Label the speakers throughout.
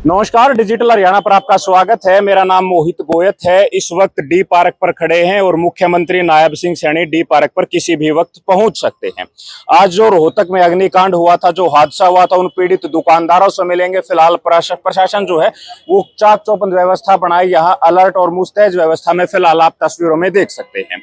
Speaker 1: नमस्कार, डिजिटल हरियाणा पर आपका स्वागत है। मेरा नाम मोहित गोयत है। इस वक्त डी पार्क पर खड़े हैं और मुख्यमंत्री नायब सिंह सैनी डी पार्क पर किसी भी वक्त पहुंच सकते हैं। आज जो रोहतक में अग्निकांड हुआ था, जो हादसा हुआ था, उन पीड़ित दुकानदारों से मिलेंगे। फिलहाल प्रशासन जो है वो चाक चौबंद व्यवस्था बनाई, यहाँ अलर्ट और मुस्तैद व्यवस्था में फिलहाल आप तस्वीरों में देख सकते हैं।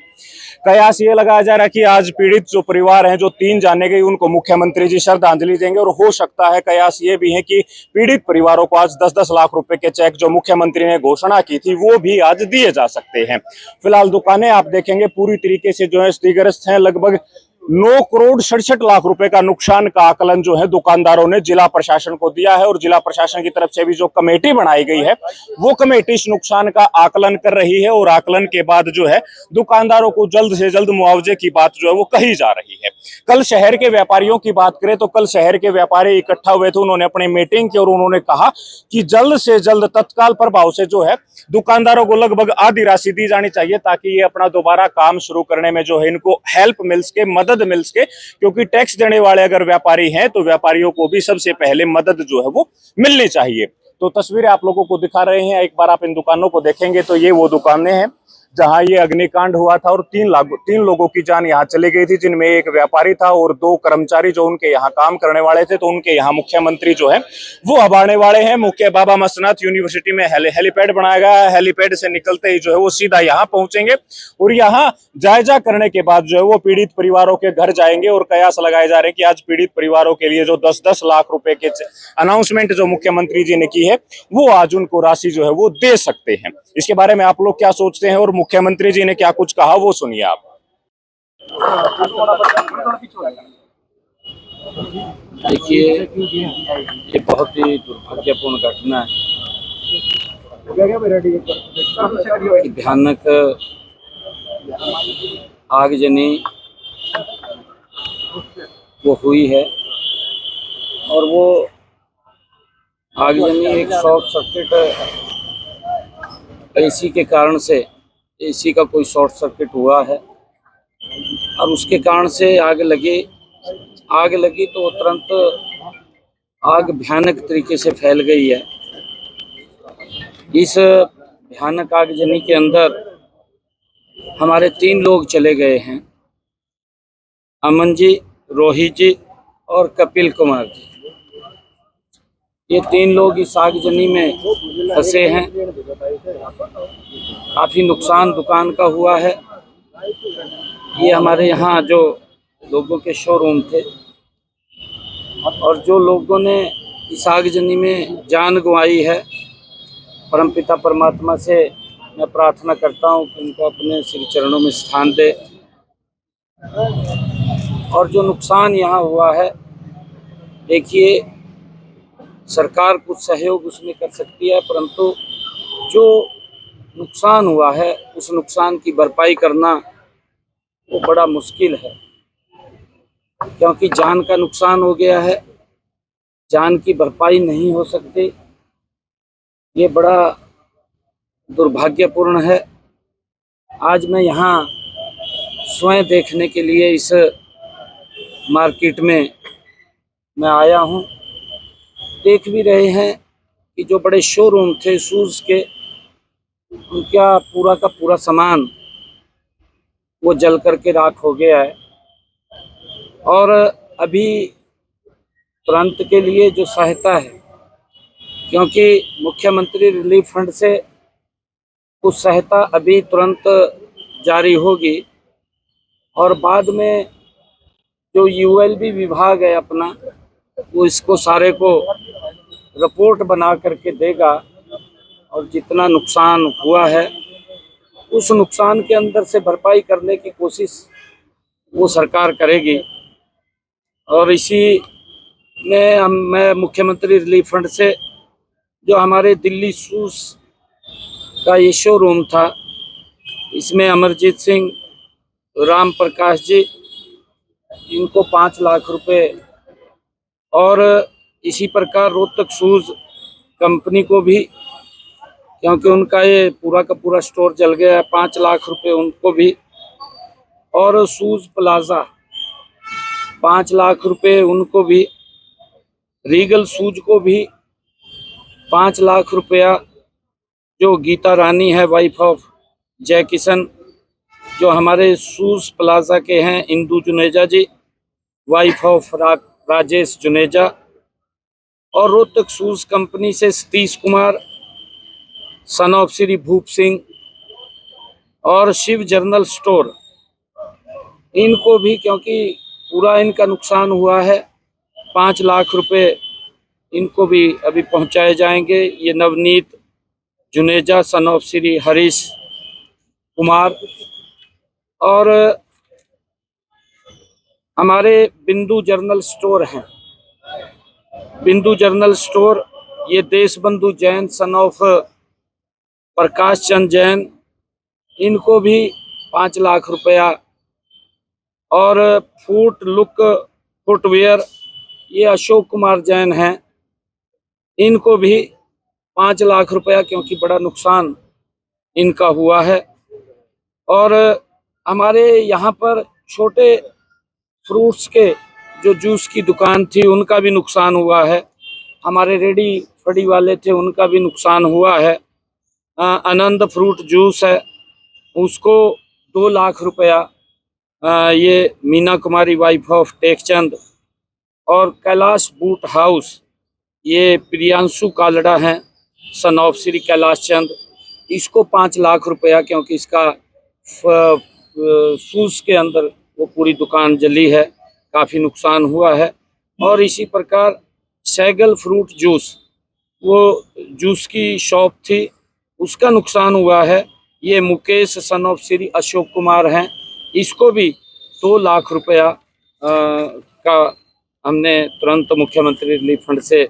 Speaker 1: कयास ये लगाया जा रहा है कि आज पीड़ित जो परिवार हैं, जो 3 जाने गई, उनको मुख्यमंत्री जी श्रद्धांजलि देंगे और हो सकता है कयास ये भी है कि पीड़ित परिवारों को आज 10-10 लाख रुपए के चेक जो मुख्यमंत्री ने घोषणा की थी वो भी आज दिए जा सकते हैं। फिलहाल दुकानें आप देखेंगे पूरी तरीके से जो है क्षतिग्रस्त हैं। लगभग 9,67 करोड़ रुपए का नुकसान का आकलन जो है दुकानदारों ने जिला प्रशासन को दिया है और जिला प्रशासन की तरफ से भी जो कमेटी बनाई गई है वो कमेटी इस नुकसान का आकलन कर रही है और आकलन के बाद जो है दुकानदारों को जल्द से जल्द मुआवजे की बात जो है वो कही जा रही है। कल शहर के व्यापारियों की बात करें तो कल शहर के व्यापारी इकट्ठा हुए थे, उन्होंने अपनी मीटिंग की और उन्होंने कहा कि जल्द से जल्द तत्काल प्रभाव से जो है दुकानदारों को लगभग आधी राशि दी जानी चाहिए ताकि ये अपना दोबारा काम शुरू करने में जो है इनको हेल्प मिल सके, मदद मिल सके। क्योंकि टैक्स देने वाले अगर व्यापारी हैं तो व्यापारियों को भी सबसे पहले मदद जो है वो मिलनी चाहिए। तो तस्वीरें आप लोगों को दिखा रहे हैं। एक बार आप इन दुकानों को देखेंगे तो ये वो दुकानें हैं जहां ये अग्निकांड हुआ था और 3 लोगों की जान यहां चली गई थी, जिनमें एक व्यापारी था और 2 कर्मचारी जो उनके यहाँ काम करने वाले थे। तो उनके यहाँ मुख्यमंत्री जो है वो अब आने वाले हैं। मुख्य बाबा मस्तनाथ यूनिवर्सिटी में हेलीपैड बनाया गया है। हेलीपैड से निकलते ही जो है वो सीधा यहाँ पहुंचेंगे और यहाँ जायजा करने के बाद जो है वो पीड़ित परिवारों के घर जाएंगे और कयास लगाए जा रहे हैं कि आज पीड़ित परिवारों के लिए जो 10-10 लाख रुपए के अनाउंसमेंट जो मुख्यमंत्री जी ने की है वो आज उनको राशि जो है वो दे सकते हैं। इसके बारे में आप लोग क्या सोचते हैं और मुख्यमंत्री जी ने क्या कुछ कहा वो सुनिए आप।
Speaker 2: देखिए, ये बहुत ही दुर्भाग्यपूर्ण घटना है कि भयानक आगजनी वो हुई है और वो आगजनी एक शॉर्ट सर्किट एसी के कारण से, एसी का कोई शॉर्ट सर्किट हुआ है और उसके कारण से आग लगी तो तुरंत आग भयानक तरीके से फैल गई है। इस भयानक आगजनी के अंदर हमारे 3 लोग चले गए हैं, अमन जी, रोहित जी और कपिल कुमार जी। ये 3 लोग इस आगजनी में फंसे हैं। काफ़ी नुकसान दुकान का हुआ है। ये हमारे यहाँ जो लोगों के शोरूम थे और जो लोगों ने इस आगजनी में जान गंवाई है, परमपिता परमात्मा से मैं प्रार्थना करता हूँ कि उनको अपने श्री चरणों में स्थान दे। और जो नुकसान यहाँ हुआ है, देखिए सरकार कुछ सहयोग उसमें कर सकती है, परंतु जो नुकसान हुआ है उस नुकसान की भरपाई करना वो बड़ा मुश्किल है, क्योंकि जान का नुकसान हो गया है, जान की भरपाई नहीं हो सकती। ये बड़ा दुर्भाग्यपूर्ण है। आज मैं यहाँ स्वयं देखने के लिए इस मार्केट में मैं आया हूँ। देख भी रहे हैं कि जो बड़े शोरूम थे शूज़ के, उनका पूरा का पूरा सामान वो जल करके राख हो गया है। और अभी तुरंत के लिए जो सहायता है, क्योंकि मुख्यमंत्री रिलीफ फंड से कुछ सहायता अभी तुरंत जारी होगी और बाद में जो यूएलबी विभाग है अपना, वो इसको सारे को रिपोर्ट बना करके देगा और जितना नुकसान हुआ है उस नुकसान के अंदर से भरपाई करने की कोशिश वो सरकार करेगी। और इसी में मैं मुख्यमंत्री रिलीफ फंड से जो हमारे दिल्ली शूज़ का ये शोरूम था, इसमें अमरजीत सिंह, राम प्रकाश जी, इनको 5 लाख रुपए और इसी प्रकार रोहतक शूज़ कंपनी को भी, क्योंकि उनका ये पूरा का पूरा स्टोर जल गया है, 5 लाख रुपए उनको भी। और शूज़ प्लाजा 5 लाख रुपए उनको भी। रीगल शूज को भी 5 लाख रुपया जो गीता रानी है, वाइफ ऑफ जय किशन, जो हमारे शूज प्लाजा के हैं, इंदू जुनेजा जी, वाइफ ऑफ राजेश जुनेजा, और रोहतक शूज कंपनी से सतीश कुमार, सन ऑफ श्री भूप सिंह, और शिव जर्नल स्टोर, इनको भी क्योंकि पूरा इनका नुकसान हुआ है, 5 लाख रुपए इनको भी अभी पहुंचाए जाएंगे। ये नवनीत जुनेजा, सन ऑफ श्री हरीश कुमार, और हमारे बिंदु जर्नल स्टोर हैं, बिंदु जर्नल स्टोर, ये देश बंधु जैन, सन ऑफ प्रकाश चंद जैन, इनको भी 5 लाख रुपया, और फूट लुक फुटवेयर, ये अशोक कुमार जैन हैं, इनको भी 5 लाख रुपया, क्योंकि बड़ा नुकसान इनका हुआ है। और हमारे यहाँ पर छोटे फ्रूट्स के जो जूस की दुकान थी, उनका भी नुकसान हुआ है। हमारे रेडी फड़ी वाले थे, उनका भी नुकसान हुआ है। आनंद फ्रूट जूस है, उसको 2 लाख रुपया, ये मीना कुमारी वाइफ ऑफ टेकचंद, और कैलाश बूट हाउस, ये प्रियांशु कालड़ा हैं, सन ऑफ श्री कैलाश चंद, इसको 5 लाख रुपया, क्योंकि इसका शूज के अंदर वो पूरी दुकान जली है, काफ़ी नुकसान हुआ है। और इसी प्रकार सैगल फ्रूट जूस, वो जूस की शॉप थी, उसका नुकसान हुआ है। ये मुकेश, सन ऑफ श्री अशोक कुमार हैं, इसको भी 2 लाख रुपया का हमने तुरंत मुख्यमंत्री रिलीफ फंड से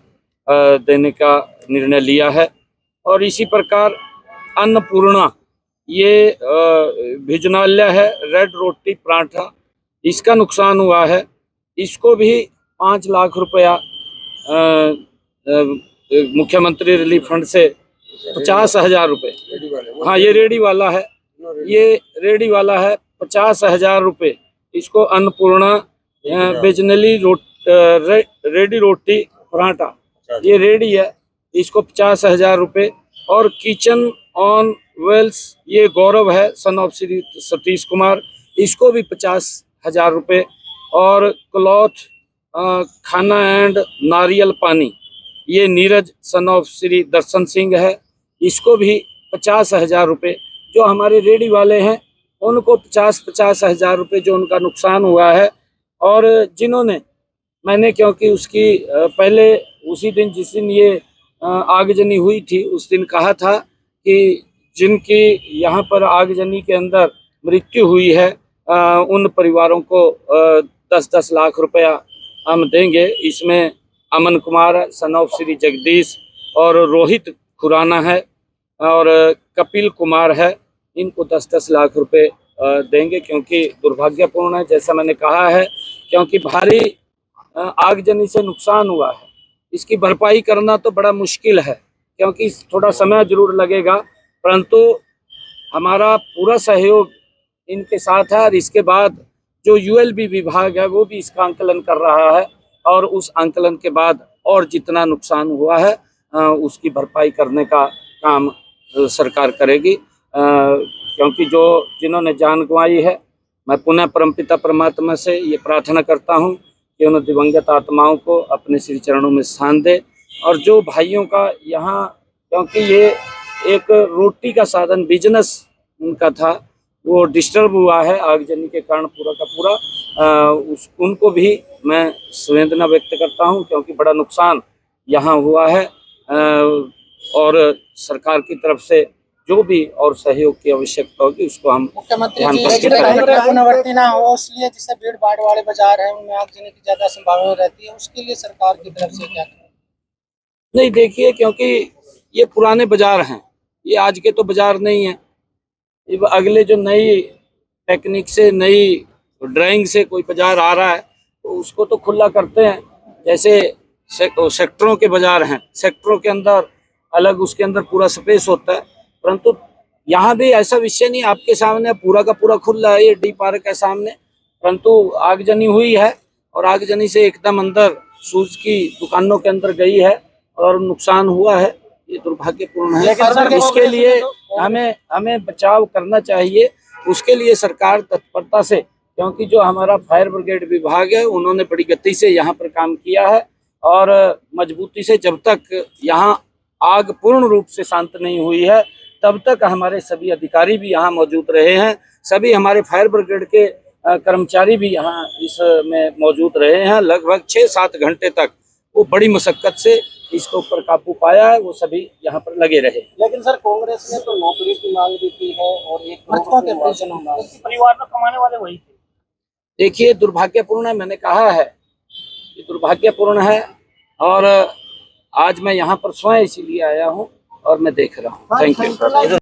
Speaker 2: देने का निर्णय लिया है। और इसी प्रकार अन्नपूर्णा, ये भोजनालय है, रेड रोटी पराठा, इसका नुकसान हुआ है, इसको भी 5 लाख रुपया मुख्यमंत्री रिलीफ फंड से 50,000 रुपये, हाँ ये रेडी वाला है, ये रेडी वाला है, 50,000 रुपये, इसको अन्नपूर्णा बेजनली रेडी रोटी पराठा, ये रेडी है, इसको 50,000 रुपये। और किचन ऑन वेल्स, ये गौरव है, सन ऑफ श्री सतीश कुमार, इसको भी 50,000 रुपये। और क्लॉथ खाना एंड नारियल पानी, ये नीरज, सन ऑफ श्री दर्शन सिंह है, इसको भी 50,000 रुपये। जो हमारे रेडी वाले हैं, उनको 50,000 रुपये जो उनका नुकसान हुआ है। और जिन्होंने, मैंने क्योंकि उसकी पहले उसी दिन जिस दिन ये आगजनी हुई थी, उस दिन कहा था कि जिनकी यहाँ पर आगजनी के अंदर मृत्यु हुई है, उन परिवारों को 10-10 लाख रुपया हम देंगे। इसमें अमन कुमार, सन ऑफ श्री जगदीश, और रोहित खुराना है, और कपिल कुमार है, इनको 10-10 लाख रुपए देंगे, क्योंकि दुर्भाग्यपूर्ण है, जैसा मैंने कहा है, क्योंकि भारी आगजनी से नुकसान हुआ है। इसकी भरपाई करना तो बड़ा मुश्किल है, क्योंकि थोड़ा समय जरूर लगेगा, परंतु हमारा पूरा सहयोग इनके साथ है। और इसके बाद जो यूएलबी विभाग है, वो भी इसका आंकलन कर रहा है, और उस आंकलन के बाद और जितना नुकसान हुआ है उसकी भरपाई करने का काम सरकार करेगी। क्योंकि जिन्होंने जान गंवाई है, मैं पुनः परमपिता परमात्मा से ये प्रार्थना करता हूँ कि उन दिवंगत आत्माओं को अपने श्री चरणों में स्थान दे। और जो भाइयों का यहाँ, क्योंकि ये एक रोटी का साधन, बिजनेस उनका था, वो डिस्टर्ब हुआ है आगजनी के कारण पूरा का पूरा, उनको भी मैं संवेदना व्यक्त करता हूं, क्योंकि बड़ा नुकसान यहाँ हुआ है। और सरकार की तरफ से जो भी और सहयोग की आवश्यकता होगी, उसको हम
Speaker 3: मुख्यमंत्री
Speaker 2: ध्यान
Speaker 3: जी
Speaker 2: रखेंगे।
Speaker 3: पुनरावृत्ति ना हो, इसलिए जिससे भीड़ भाड़ वाले बाजार है, उनमें आगजनी की ज्यादा संभावना रहती है, उसके लिए सरकार की तरफ से क्या करें?
Speaker 2: नहीं, देखिए, क्योंकि ये पुराने बाजार हैं, ये आज के तो बाजार नहीं है। अगले जो नई टेक्निक से, नई ड्राइंग से कोई बाजार आ रहा है, तो उसको तो खुला करते हैं। जैसे सेक्टरों के बाजार हैं, सेक्टरों के अंदर अलग, उसके अंदर पूरा स्पेस होता है, परंतु यहाँ भी ऐसा विषय नहीं, आपके सामने पूरा का पूरा खुला है, ये डी पार्क के सामने, परंतु आगजनी हुई है, और आगजनी से एकदम अंदर शूज की दुकानों के अंदर गई है और नुकसान हुआ है। ये दुर्भाग्यपूर्ण है।
Speaker 3: लेकिन सर,
Speaker 2: इसके लिए हमें बचाव करना चाहिए। उसके लिए सरकार तत्परता से, क्योंकि जो हमारा फायर ब्रिगेड विभाग है उन्होंने बड़ी गति से यहाँ पर काम किया है और मजबूती से, जब तक यहाँ आग पूर्ण रूप से शांत नहीं हुई है तब तक हमारे सभी अधिकारी भी यहाँ मौजूद रहे हैं। सभी हमारे फायर ब्रिगेड के कर्मचारी भी यहाँ इसमें मौजूद रहे हैं। लगभग 6-7 घंटे तक वो बड़ी मशक्कत से इसके ऊपर काबू पाया है। वो सभी यहाँ पर लगे रहे।
Speaker 3: लेकिन सर, कांग्रेस ने तो नौकरी की मांग भी की है और एक परिवार में कमाने वाले वही थे।
Speaker 2: देखिए, दुर्भाग्यपूर्ण है, मैंने कहा है कि दुर्भाग्यपूर्ण है। और आज मैं यहाँ पर स्वयं इसीलिए आया हूँ और मैं देख रहा हूँ। Thank you.